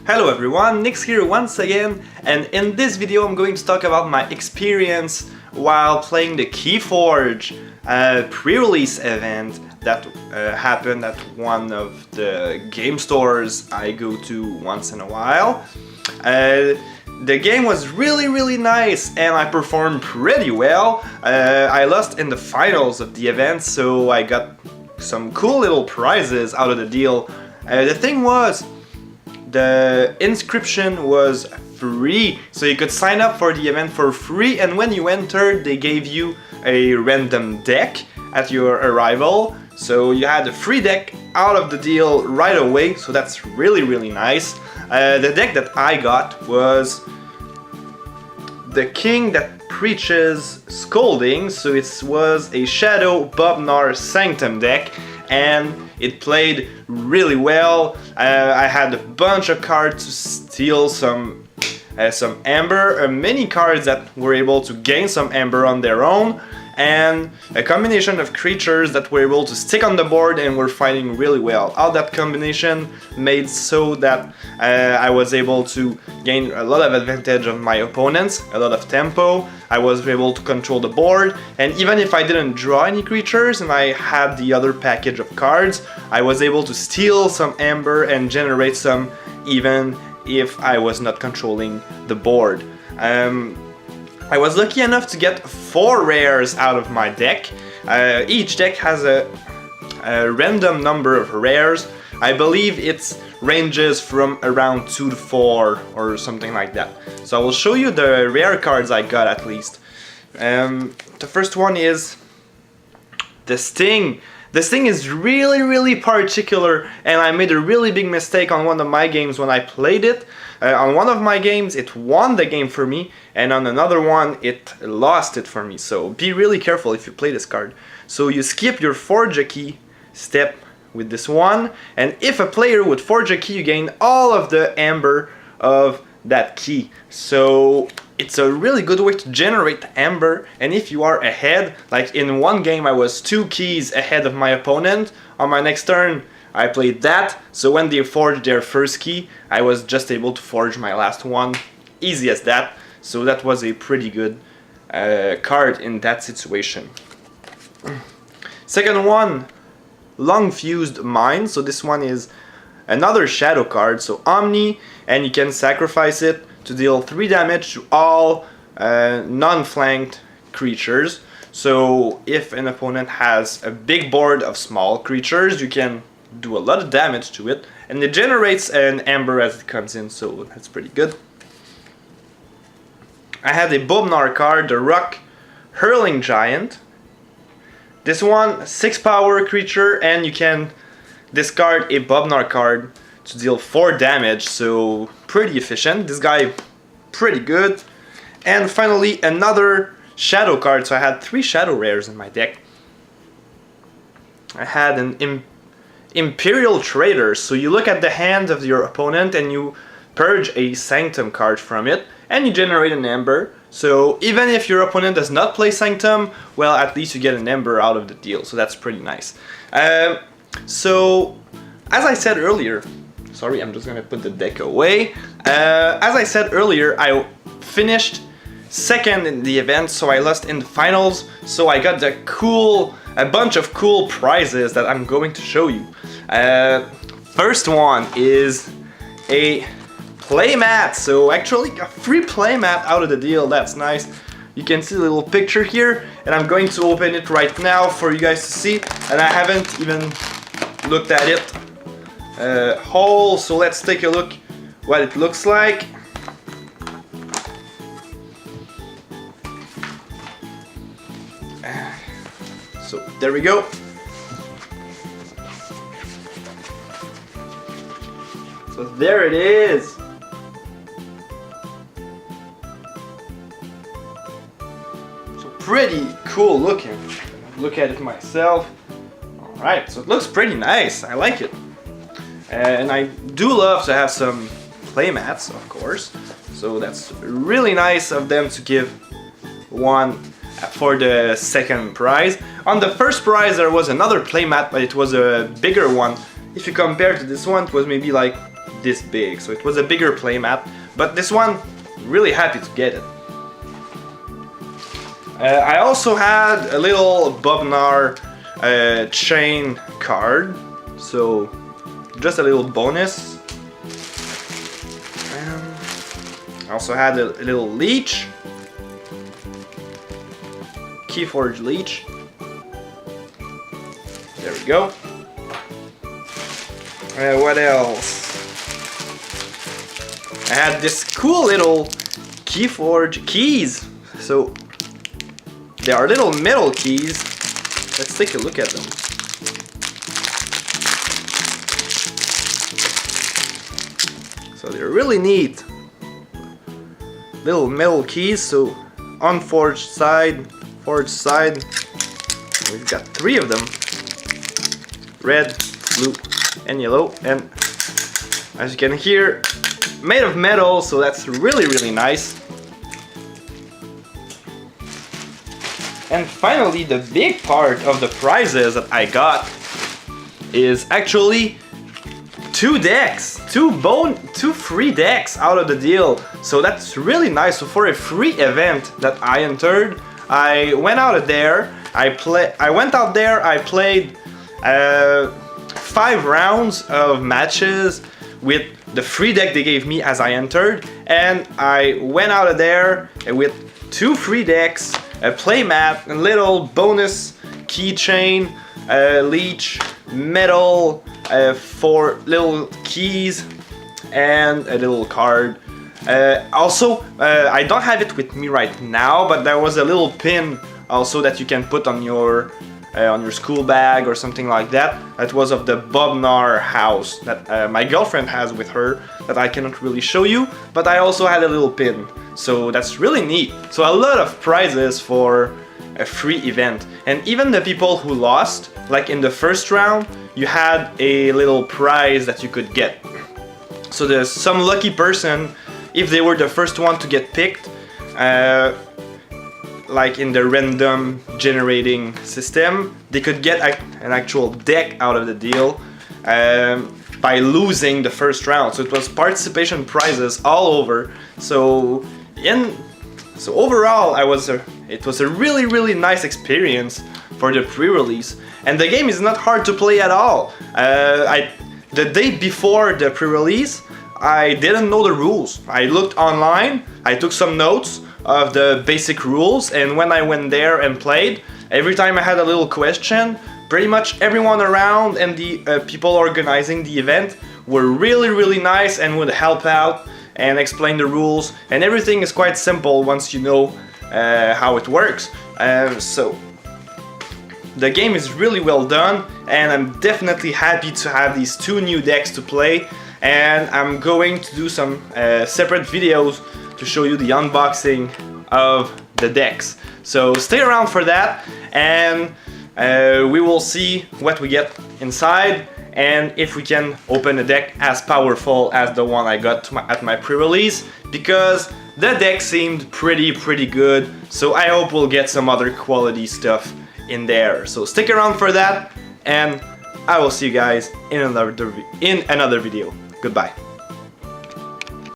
Hello everyone, Nick's here once again, and in this video I'm going to talk about my experience while playing the KEYFORGE pre-release event that happened at one of the game stores I go to once in a while. The game was really nice and I performed pretty well. I lost in the finals of the event, so I got some cool little prizes out of the deal. The thing was, the inscription was free, so you could sign up for the event for free, and when you entered they gave you a random deck at your arrival, so you had a free deck out of the deal right away, so that's really nice. The deck that I got was the King That Preaches Scolding, so it was a Shadow Bobnar Sanctum deck, and it played really well. I had a bunch of cards to steal some amber, many cards that were able to gain some amber on their own, and a combination of creatures that were able to stick on the board and were fighting really well. All that combination made so that I was able to gain a lot of advantage on my opponents, a lot of tempo. I was able to control the board, and even if I didn't draw any creatures and I had the other package of cards, I was able to steal some amber and generate some even if I was not controlling the board. I was lucky enough to get 4 rares out of my deck. Each deck has a random number of rares. I believe it ranges from around 2 to 4 or something like that. So I will show you the rare cards I got at least. The first one is the Sting. The Sting is really particular, and I made a really big mistake on one of my games when I played it. On one of my games it won the game for me, and on another one it lost it for me, so be really careful if you play this card. So you skip your Forge a Key step with this one, and if a player would Forge a Key, you gain all of the amber of that key. So it's a really good way to generate amber, and if you are ahead, like in one game I was 2 keys ahead of my opponent, on my next turn I played that, so when they forged their first key, I was just able to forge my last one. Easy as that. So that was a pretty good card in that situation. Second one, Long Fused Mind. So this one is another shadow card, so Omni, and you can sacrifice it to deal 3 damage to all non-flanked creatures. So if an opponent has a big board of small creatures, you can do a lot of damage to it, and it generates an amber as it comes in, so that's pretty good. I had a Bobnar card, the Rock Hurling Giant. This one, 6 power creature, and you can discard a Bobnar card to deal 4 damage, so pretty efficient. This guy, pretty good. And finally, another shadow card, so I had 3 shadow rares in my deck. I had an Imperial Trader, so you look at the hand of your opponent and you purge a Sanctum card from it, and you generate an Ember. So even if your opponent does not play Sanctum, well, at least you get an Ember out of the deal, so that's pretty nice. So, as I said earlier, sorry, I'm just gonna put the deck away. As I said earlier, I finished second in the event, so I lost in the finals, so I got a bunch of cool prizes that I'm going to show you. First one is a playmat, so actually a free playmat out of the deal. That's nice. You can see the little picture here, and I'm going to open it right now for you guys to see, and I haven't even looked at it whole, so let's take a look what it looks like. So there we go. So there it is. So pretty cool looking. Look at it myself. Alright, so it looks pretty nice. I like it. And I do love to have some playmats, of course. So that's really nice of them to give one for the second prize. On the first prize there was another playmat, but it was a bigger one. If you compare to this one, it was maybe like this big, so it was a bigger playmat, but this one, really happy to get it. I also had a little Bobnar chain card, so just a little bonus. I also had a little leech, KEYFORGE leech. There we go. What else? I had this cool little KEYFORGE keys. So they are little metal keys. Let's take a look at them. So they're really neat. Little metal keys. So on forged side, we've got 3 of them. Red, blue, and yellow, and as you can hear, made of metal, so that's really nice. And finally, the big part of the prizes that I got is actually 2 decks, 2 free decks out of the deal. So that's really nice. So for a free event that I entered, I went out there, I played 5 rounds of matches with the free deck they gave me as I entered, and I went out of there with 2 free decks, a playmat, a little bonus keychain, leech, metal, 4 little keys, and a little card. Also, I don't have it with me right now, but there was a little pin also that you can put on your school bag or something like that. That was of the Bobnar house that my girlfriend has with her that I cannot really show you, but I also had a little pin. So that's really neat. So a lot of prizes for a free event. And even the people who lost, like in the first round, you had a little prize that you could get. So there's some lucky person, if they were the first one to get picked, like in the random generating system, they could get an actual deck out of the deal by losing the first round. So it was participation prizes all over. So overall, it was a really nice experience for the pre-release. And the game is not hard to play at all. The day before the pre-release, I didn't know the rules. I looked online, I took some notes of the basic rules, and when I went there and played, every time I had a little question, pretty much everyone around and the people organizing the event were really nice and would help out and explain the rules, and everything is quite simple once you know how it works. So the game is really well done, and I'm definitely happy to have these 2 new decks to play, and I'm going to do some separate videos to show you the unboxing of the decks. So stay around for that, and we will see what we get inside and if we can open a deck as powerful as the one I got at my pre-release, because the deck seemed pretty good, so I hope we'll get some other quality stuff in there. So stick around for that, and I will see you guys in another video. Goodbye.